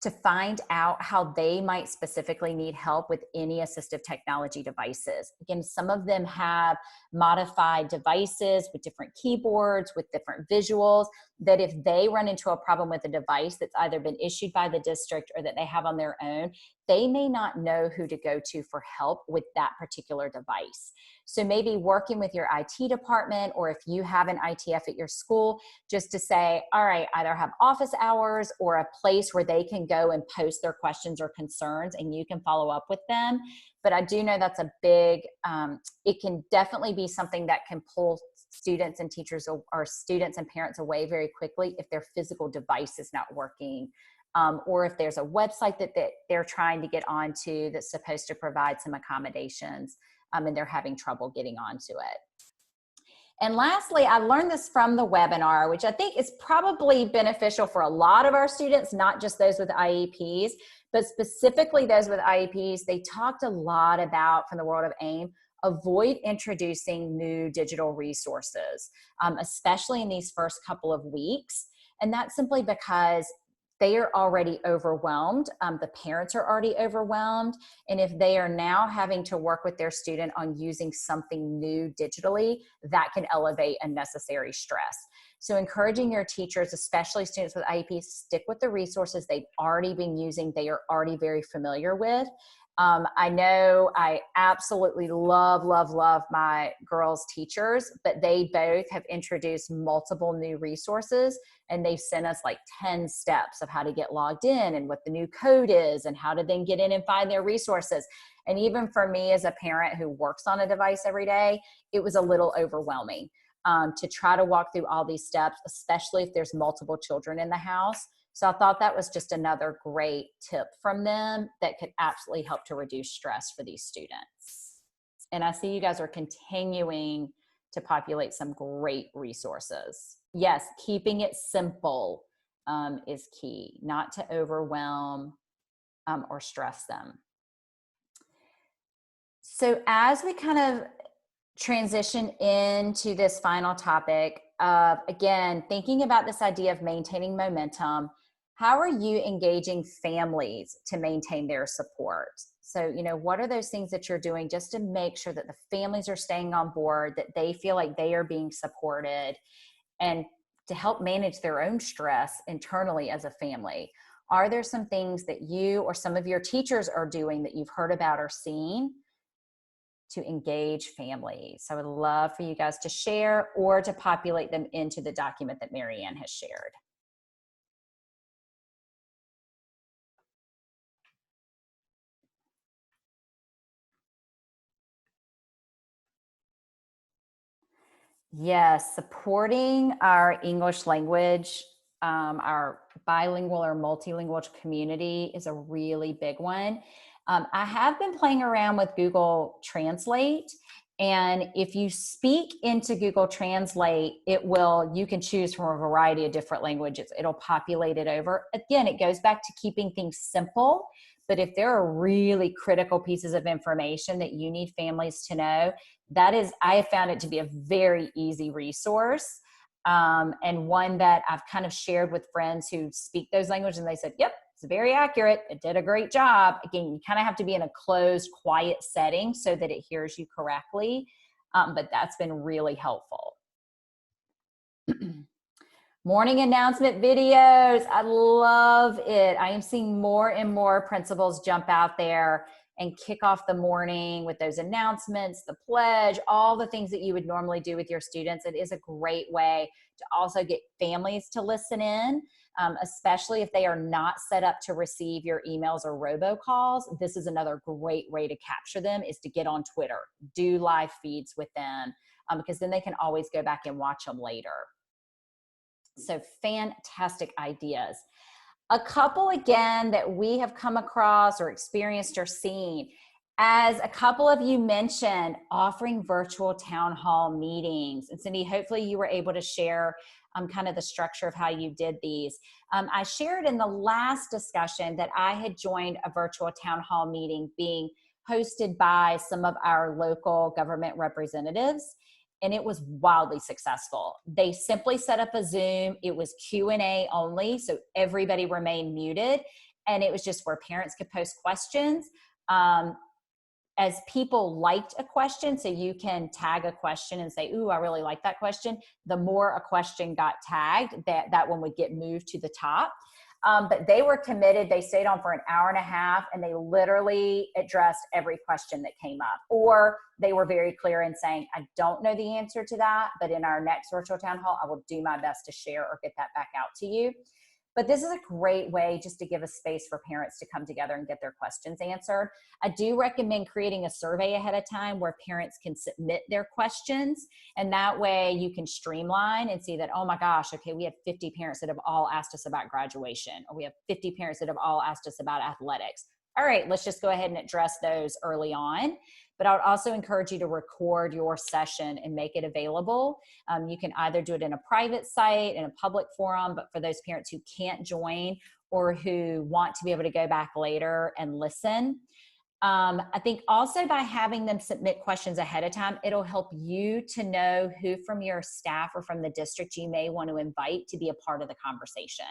to find out how they might specifically need help with any assistive technology devices. Again, some of them have modified devices with different keyboards, with different visuals, that if they run into a problem with a device that's either been issued by the district or that they have on their own, they may not know who to go to for help with that particular device. So maybe working with your IT department, or if you have an ITF at your school, just to say, all right, either have office hours or a place where they can go and post their questions or concerns and you can follow up with them. But I do know that's a big, it can definitely be something that can pull students and teachers or students and parents away very quickly if their physical device is not working. Or if there's a website that they're trying to get onto that's supposed to provide some accommodations and they're having trouble getting onto it. And lastly, I learned this from the webinar, which I think is probably beneficial for a lot of our students, not just those with IEPs, but specifically those with IEPs. They talked a lot about, from the world of AIM, avoid introducing new digital resources, especially in these first couple of weeks. And that's simply because they are already overwhelmed. The parents are already overwhelmed. And if they are now having to work with their student on using something new digitally, that can elevate unnecessary stress. So encouraging your teachers, especially students with IEPs, stick with the resources they've already been using, they are already very familiar with. I know I absolutely love my girls' teachers, but they both have introduced multiple new resources, and they've sent us like 10 steps of how to get logged in and what the new code is and how to then get in and find their resources. And even for me as a parent who works on a device every day, it was a little overwhelming to try to walk through all these steps, especially if there's multiple children in the house. So I thought that was just another great tip from them that could absolutely help to reduce stress for these students. And I see you guys are continuing to populate some great resources. Yes, keeping it simple is key, not to overwhelm or stress them. So as we kind of transition into this final topic of, again, thinking about this idea of maintaining momentum, how are you engaging families to maintain their support? So, what are those things that you're doing just to make sure that the families are staying on board, that they feel like they are being supported, and to help manage their own stress internally as a family? Are there some things that you or some of your teachers are doing that you've heard about or seen to engage families? So I would love for you guys to share or to populate them into the document that Marianne has shared. Yes, supporting our English language, our bilingual or multilingual community is a really big one. I have been playing around with Google Translate, and if you speak into Google Translate, you can choose from a variety of different languages. It'll populate it over. Again, it goes back to keeping things simple, but if there are really critical pieces of information that you need families to know, I have found it to be a very easy resource, and one that I've kind of shared with friends who speak those languages, and they said, yep, it's very accurate. It did a great job. Again, you kind of have to be in a closed, quiet setting so that it hears you correctly, but that's been really helpful. Morning announcement videos. I love it. I am seeing more and more principals jump out there and kick off the morning with those announcements, the pledge, all the things that you would normally do with your students. It is a great way to also get families to listen in, especially if they are not set up to receive your emails or robocalls. This is another great way to capture them, is to get on Twitter, do live feeds with them, because then they can always go back and watch them later. So fantastic ideas. A couple again that we have come across or experienced or seen, as a couple of you mentioned, offering virtual town hall meetings. And Cindy, hopefully you were able to share kind of the structure of how you did these. I shared in the last discussion that I had joined a virtual town hall meeting being hosted by some of our local government representatives, and it was wildly successful. They simply set up a Zoom. It was Q&A only, so everybody remained muted, and it was just where parents could post questions. As people liked a question, so you can tag a question and say, ooh, I really like that question. The more a question got tagged, that one would get moved to the top. But they were committed. They stayed on for an hour and a half, and they literally addressed every question that came up. Or they were very clear in saying, I don't know the answer to that, but in our next virtual town hall, I will do my best to share or get that back out to you. But this is a great way just to give a space for parents to come together and get their questions answered. I do recommend creating a survey ahead of time where parents can submit their questions. And that way you can streamline and see that, oh my gosh, okay, we have 50 parents that have all asked us about graduation, or we have 50 parents that have all asked us about athletics. All right, let's just go ahead and address those early on. But I would also encourage you to record your session and make it available. You can either do it in a private site, in a public forum, but for those parents who can't join or who want to be able to go back later and listen. I think also by having them submit questions ahead of time, it'll help you to know who from your staff or from the district you may want to invite to be a part of the conversation.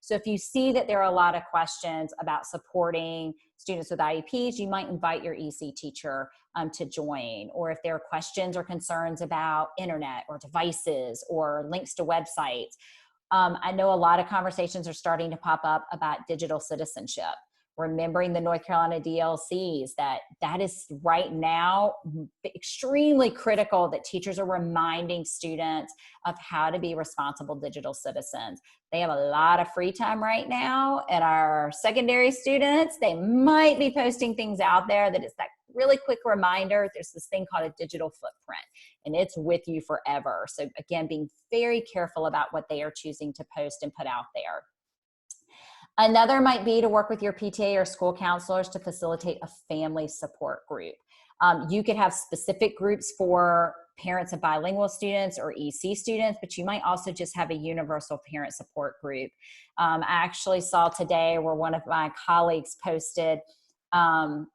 So if you see that there are a lot of questions about supporting students with IEPs, you might invite your EC teacher to join. Or if there are questions or concerns about internet or devices or links to websites. I know a lot of conversations are starting to pop up about digital citizenship. Remembering the North Carolina DLCs, that is right now extremely critical that teachers are reminding students of how to be responsible digital citizens. They have a lot of free time right now, and our secondary students, they might be posting things out there that it's that really quick reminder. There's this thing called a digital footprint, and it's with you forever. So again, being very careful about what they are choosing to post and put out there. Another might be to work with your PTA or school counselors to facilitate a family support group. You could have specific groups for parents of bilingual students or EC students, but you might also just have a universal parent support group. I actually saw today where one of my colleagues posted on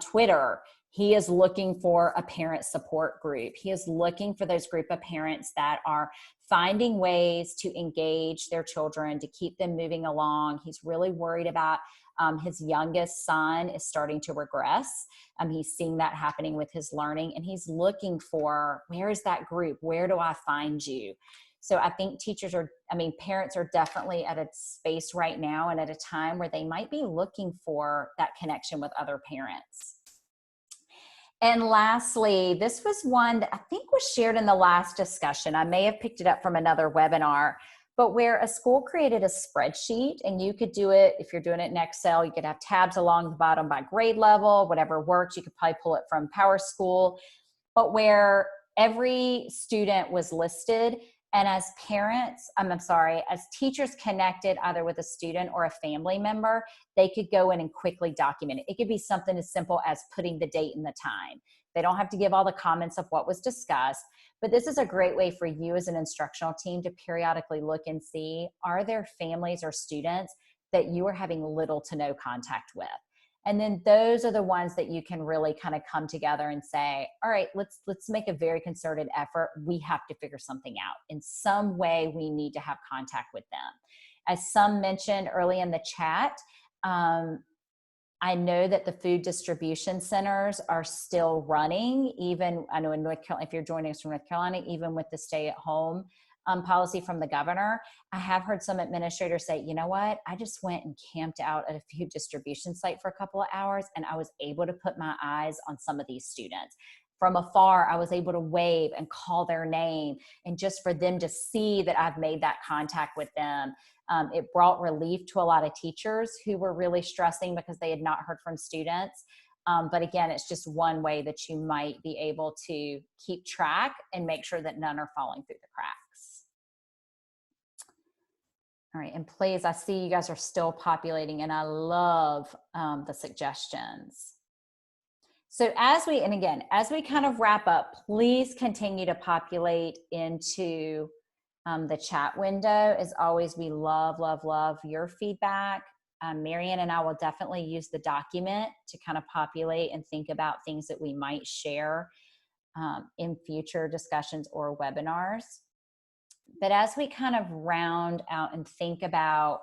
Twitter, he is looking for a parent support group. He is looking for those group of parents that are finding ways to engage their children, to keep them moving along. He's really worried about his youngest son is starting to regress. He's seeing that happening with his learning, and he's looking for, where is that group? Where do I find you? So I think parents are definitely at a space right now and at a time where they might be looking for that connection with other parents. And lastly, this was one that I think was shared in the last discussion. I may have picked it up from another webinar, but where a school created a spreadsheet, and you could do it, if you're doing it in Excel, you could have tabs along the bottom by grade level, whatever works. You could probably pull it from PowerSchool, but where every student was listed. And as parents, as teachers connected either with a student or a family member, they could go in and quickly document it. It could be something as simple as putting the date and the time. They don't have to give all the comments of what was discussed, but this is a great way for you as an instructional team to periodically look and see, are there families or students that you are having little to no contact with? And then those are the ones that you can really kind of come together and say, all right, let's make a very concerted effort. We have to figure something out. In some way, we need to have contact with them. As some mentioned early in the chat, I know that the food distribution centers are still running, even, I know in North Carolina, if you're joining us from North Carolina, even with the stay-at-home policy from the governor, I have heard some administrators say, you know what, I just went and camped out at a food distribution site for a couple of hours, and I was able to put my eyes on some of these students. From afar, I was able to wave and call their name, and just for them to see that I've made that contact with them, it brought relief to a lot of teachers who were really stressing because they had not heard from students. But again, it's just one way that you might be able to keep track and make sure that none are falling through the cracks. All right, and please, I see you guys are still populating, and I love the suggestions. So as we kind of wrap up, please continue to populate into the chat window. As always, we love, love, love your feedback. Marianne and I will definitely use the document to kind of populate and think about things that we might share in future discussions or webinars. But as we kind of round out and think about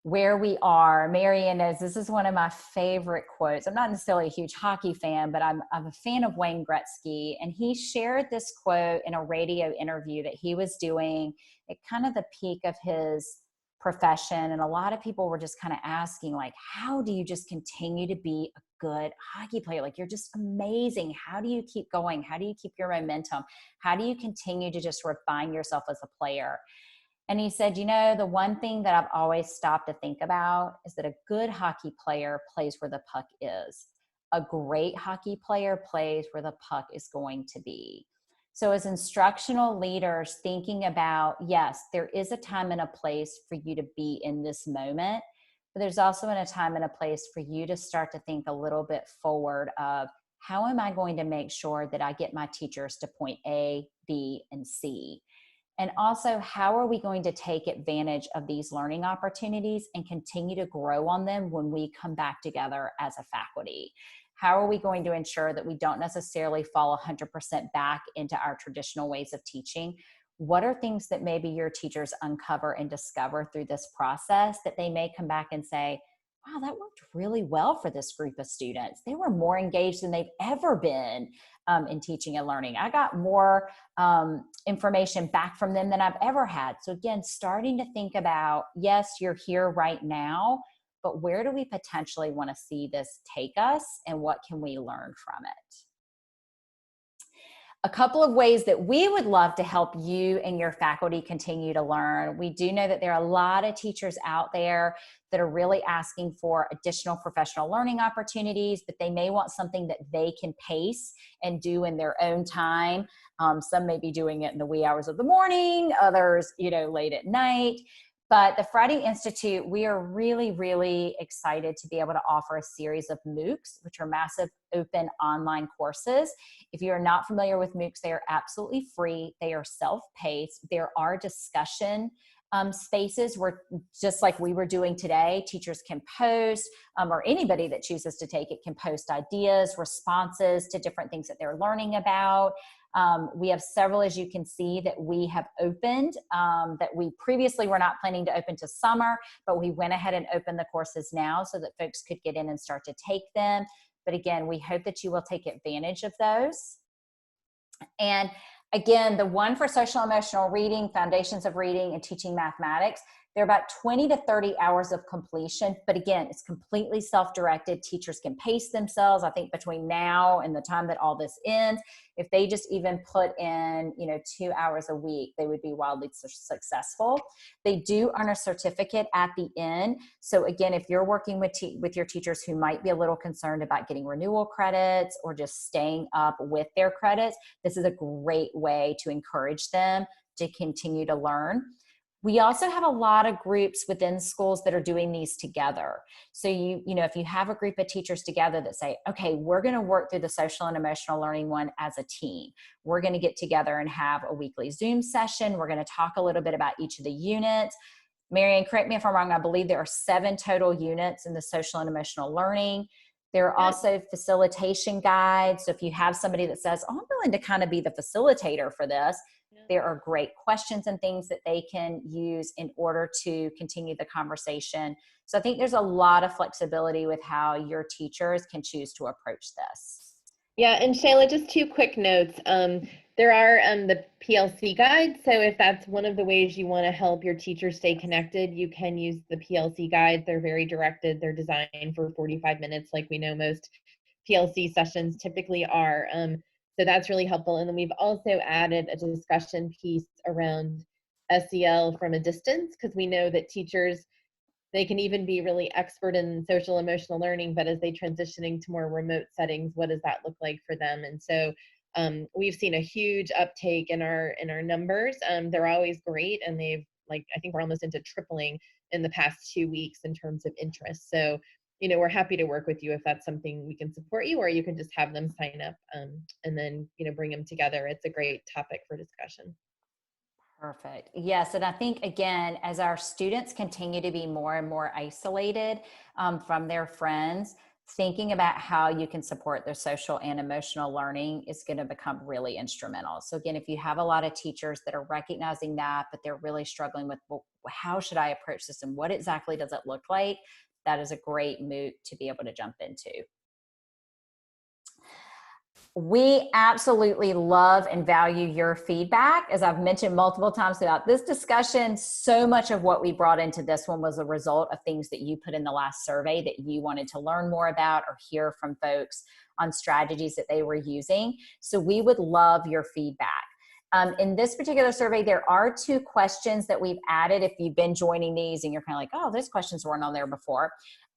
where we are, Marianne knows this is one of my favorite quotes. I'm not necessarily a huge hockey fan, but I'm a fan of Wayne Gretzky. And he shared this quote in a radio interview that he was doing at kind of the peak of his profession. And a lot of people were just kind of asking, like, how do you just continue to be a good hockey player? Like, you're just amazing. How do you keep going? How do you keep your momentum? How do you continue to just refine yourself as a player? And he said, you know, the one thing that I've always stopped to think about is that a good hockey player plays where the puck is. A great hockey player plays where the puck is going to be. So as instructional leaders, thinking about, yes, there is a time and a place for you to be in this moment, but there's also a time and a place for you to start to think a little bit forward of, how am I going to make sure that I get my teachers to point A, B, and C? And also, how are we going to take advantage of these learning opportunities and continue to grow on them when we come back together as a faculty? How are we going to ensure that we don't necessarily fall 100% back into our traditional ways of teaching? What are things that maybe your teachers uncover and discover through this process that they may come back and say, wow, that worked really well for this group of students. They were more engaged than they've ever been in teaching and learning. I got more information back from them than I've ever had. So again, starting to think about, yes, you're here right now, but where do we potentially want to see this take us, and what can we learn from it? A couple of ways that we would love to help you and your faculty continue to learn. We do know that there are a lot of teachers out there that are really asking for additional professional learning opportunities, but they may want something that they can pace and do in their own time. Some may be doing it in the wee hours of the morning, others, late at night. But the Friday Institute, we are really, really excited to be able to offer a series of MOOCs, which are massive open online courses. If you are not familiar with MOOCs, they are absolutely free. They are self-paced. There are discussion spaces where, just like we were doing today, teachers can post, or anybody that chooses to take it can post ideas, responses to different things that they're learning about. We have several, as you can see, that we have opened that we previously were not planning to open to summer, but we went ahead and opened the courses now so that folks could get in and start to take them. But again, we hope that you will take advantage of those. And again, the one for social emotional reading, foundations of reading, and teaching mathematics, they're about 20 to 30 hours of completion. But again, it's completely self-directed. Teachers can pace themselves. I think between now and the time that all this ends, if they just even put in, 2 hours a week, they would be wildly successful. They do earn a certificate at the end. So again, if you're working with your teachers who might be a little concerned about getting renewal credits or just staying up with their credits, this is a great way to encourage them to continue to learn. We also have a lot of groups within schools that are doing these together. So if you have a group of teachers together that say, okay, we're going to work through the social and emotional learning one as a team. We're going to get together and have a weekly Zoom session. We're going to talk a little bit about each of the units. Marianne, correct me if I'm wrong, I believe there are 7 total units in the social and emotional learning. There are also facilitation guides. So if you have somebody that says, oh, I'm willing to kind of be the facilitator for this, there are great questions and things that they can use in order to continue the conversation. So I think there's a lot of flexibility with how your teachers can choose to approach this. Yeah, and Shayla, just 2 quick notes. There are the PLC guides. So if that's one of the ways you want to help your teachers stay connected, you can use the PLC guides. They're very directed. They're designed for 45 minutes, like we know most PLC sessions typically are. So that's really helpful. And then we've also added a discussion piece around SEL from a distance, because we know that teachers, they can even be really expert in social emotional learning, but as they transitioning to more remote settings, what does that look like for them? And so we've seen a huge uptake in our numbers. They're always great, and they've like, I think we're almost into tripling in the past 2 weeks in terms of interest. So, we're happy to work with you if that's something we can support you, or you can just have them sign up and then, bring them together. It's a great topic for discussion. Perfect. Yes. And I think, again, as our students continue to be more and more isolated from their friends, thinking about how you can support their social and emotional learning is going to become really instrumental. So again, if you have a lot of teachers that are recognizing that, but they're really struggling with, well, how should I approach this and what exactly does it look like? That is a great MOOC to be able to jump into. We absolutely love and value your feedback. As I've mentioned multiple times throughout this discussion, so much of what we brought into this one was a result of things that you put in the last survey that you wanted to learn more about or hear from folks on strategies that they were using. So we would love your feedback. In this particular survey, there are 2 questions that we've added. If you've been joining these and you're kind of like, oh, those questions weren't on there before.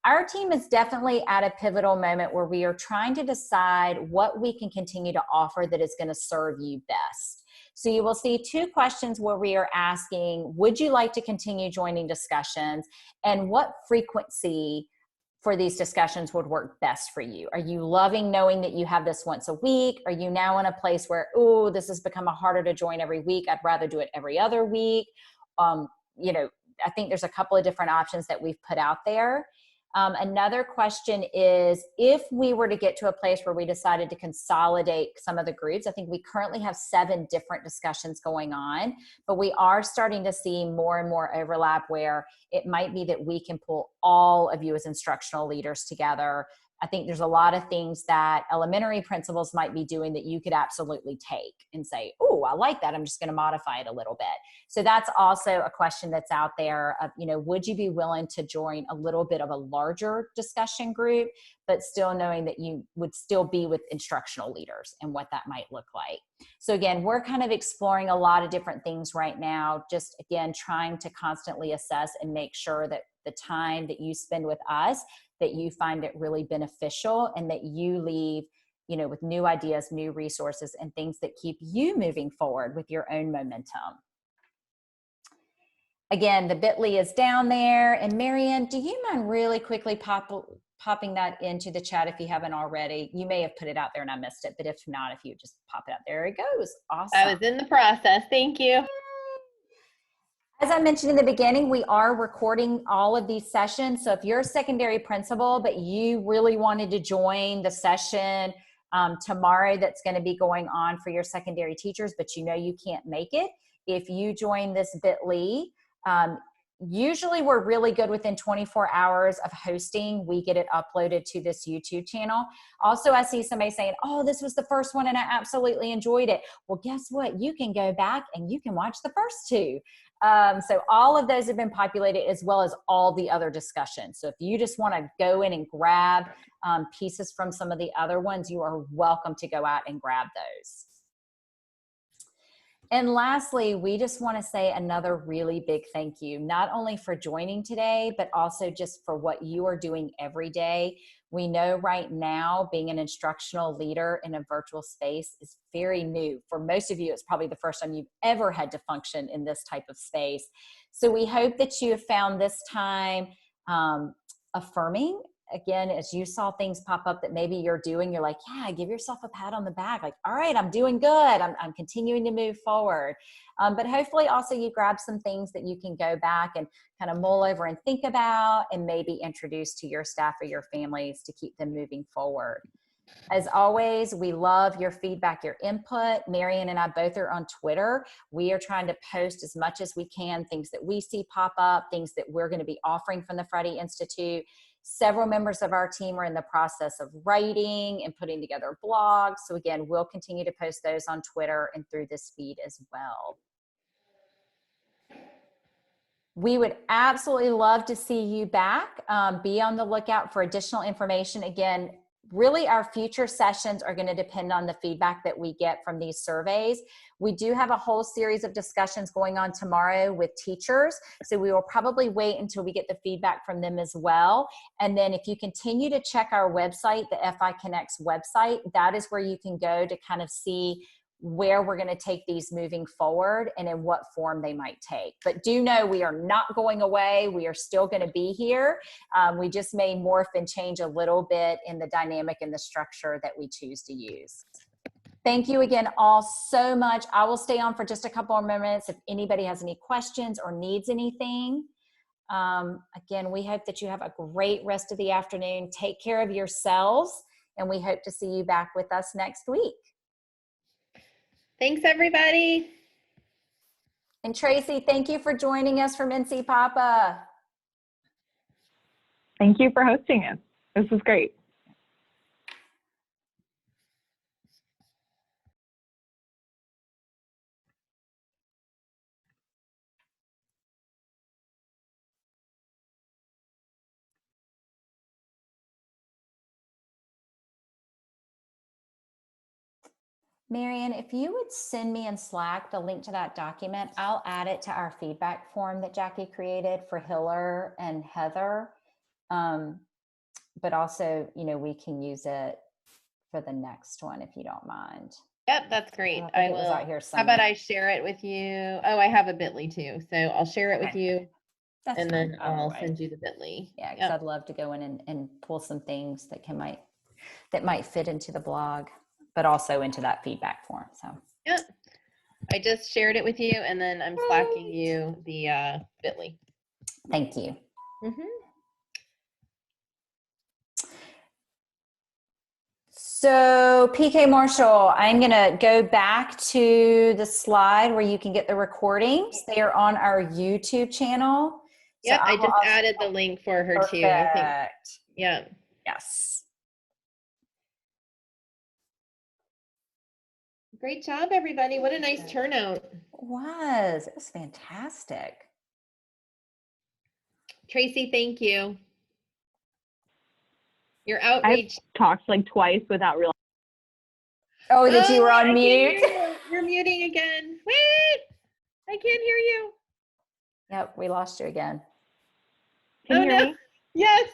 Our team is definitely at a pivotal moment where we are trying to decide what we can continue to offer that is going to serve you best. So you will see 2 questions where we are asking, would you like to continue joining discussions, and what frequency for these discussions would work best for you? Are you loving knowing that you have this once a week? Are you now in a place where, oh, this has become harder to join every week, I'd rather do it every other week? I think there's a couple of different options that we've put out there. Another question is, if we were to get to a place where we decided to consolidate some of the groups, I think we currently have 7 different discussions going on, but we are starting to see more and more overlap where it might be that we can pull all of you as instructional leaders together. I think there's a lot of things that elementary principals might be doing that you could absolutely take and say, oh, I like that, I'm just going to modify it a little bit. So that's also a question that's out there of, would you be willing to join a little bit of a larger discussion group, but still knowing that you would still be with instructional leaders and what that might look like. So again, we're kind of exploring a lot of different things right now, just again, trying to constantly assess and make sure that the time that you spend with us, that you find it really beneficial and that you leave, with new ideas, new resources, and things that keep you moving forward with your own momentum. Again, the bit.ly is down there. And Marianne, do you mind really quickly popping that into the chat if you haven't already? You may have put it out there and I missed it, but if not, if you just pop it out, there it goes. Awesome. I was in the process. Thank you. As I mentioned in the beginning, we are recording all of these sessions. So if you're a secondary principal, but you really wanted to join the session tomorrow that's going to be going on for your secondary teachers, but you can't make it, if you join this bit.ly, usually we're really good within 24 hours of hosting. We get it uploaded to this YouTube channel. Also, I see somebody saying, oh, this was the first one and I absolutely enjoyed it. Well, guess what? You can go back and you can watch the first 2. So all of those have been populated, as well as all the other discussions. So if you just want to go in and grab pieces from some of the other ones, you are welcome to go out and grab those. And lastly, we just want to say another really big thank you, not only for joining today, but also just for what you are doing every day. We know right now being an instructional leader in a virtual space is very new. For most of you, it's probably the first time you've ever had to function in this type of space. So we hope that you have found this time affirming. Again, as you saw things pop up that maybe you're doing, you're like, yeah, give yourself a pat on the back. Like, all right, I'm doing good. I'm continuing to move forward. But hopefully also you grab some things that you can go back and kind of mull over and think about and maybe introduce to your staff or your families to keep them moving forward. As always, we love your feedback, your input. Marianne and I both are on Twitter. We are trying to post as much as we can, things that we see pop up, things that we're going to be offering from the Freddie Institute. Several members of our team are in the process of writing and putting together blogs. So again, we'll continue to post those on Twitter and through this feed as well. We would absolutely love to see you back. Be on the lookout for additional information. Again, really our future sessions are going to depend on the feedback that we get from these surveys. We do have a whole series of discussions going on tomorrow with teachers, so we will probably wait until we get the feedback from them as well. And then if you continue to check our website, the FI Connects website, that is where you can go to kind of see where we're going to take these moving forward and in what form they might take. But do know we are not going away. We are still going to be here. We just may morph and change a little bit in the dynamic and the structure that we choose to use. Thank you again all so much. I will stay on for just a couple of minutes if anybody has any questions or needs anything. Again, we hope that you have a great rest of the afternoon. Take care of yourselves, and we hope to see you back with us next week. Thanks, everybody. And Tracy, thank you for joining us from NCPAPA. Thank you for hosting us. This was great. Marian, if you would send me in Slack the link to that document, I'll add it to our feedback form that Jackie created for Hiller and Heather. But also, you know, we can use it for the next one if you don't mind. Yep, that's great. I I think it was will. out here How about somewhere. I share it with you? Oh, I have a bit.ly too. So I'll share it with Okay. you, That's and fine, then either I'll way. send you the bit.ly. Yeah, because Yep. I'd love to go in and pull some things that might fit into the blog, but also into that feedback form. So Yep. I just shared it with you, and then I'm slacking you the bit.ly. thank you. Mm-hmm. So PK Marshall, I'm going to go back to the slide where you can get the recordings. They are on our YouTube channel. Yep, so I just added the link for her too. I think. Perfect. Yeah. Yes. Great job, everybody. What a nice turnout. It was fantastic. Tracy, thank you. Your I've outreach. talked like twice without realizing. Oh, that you were I on can't hear mute? you. You're muting again. Wait, I can't hear you. Yep, we lost you again. Can you hear me? Yes.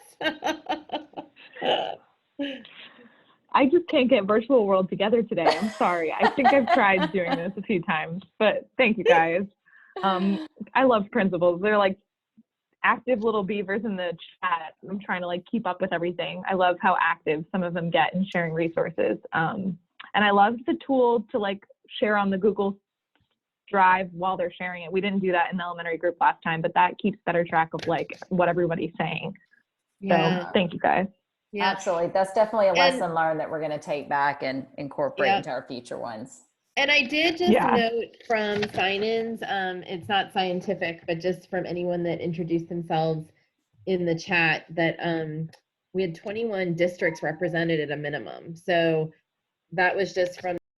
I just can't get virtual world together today. I'm sorry. I think I've tried doing this a few times, but thank you guys. I love principals. They're like active little beavers in the chat. I'm trying to like keep up with everything. I love how active some of them get in sharing resources. And I love the tool to like share on the Google Drive while they're sharing it. We didn't do that in the elementary group last time, but that keeps better track of like what everybody's saying. Yeah. So thank you guys. Yeah. Absolutely. That's definitely a lesson learned that we're going to take back and incorporate Yeah. into our future ones. And I did just note from sign-ins, it's not scientific, but just from anyone that introduced themselves in the chat, that we had 21 districts represented at a minimum. So that was just from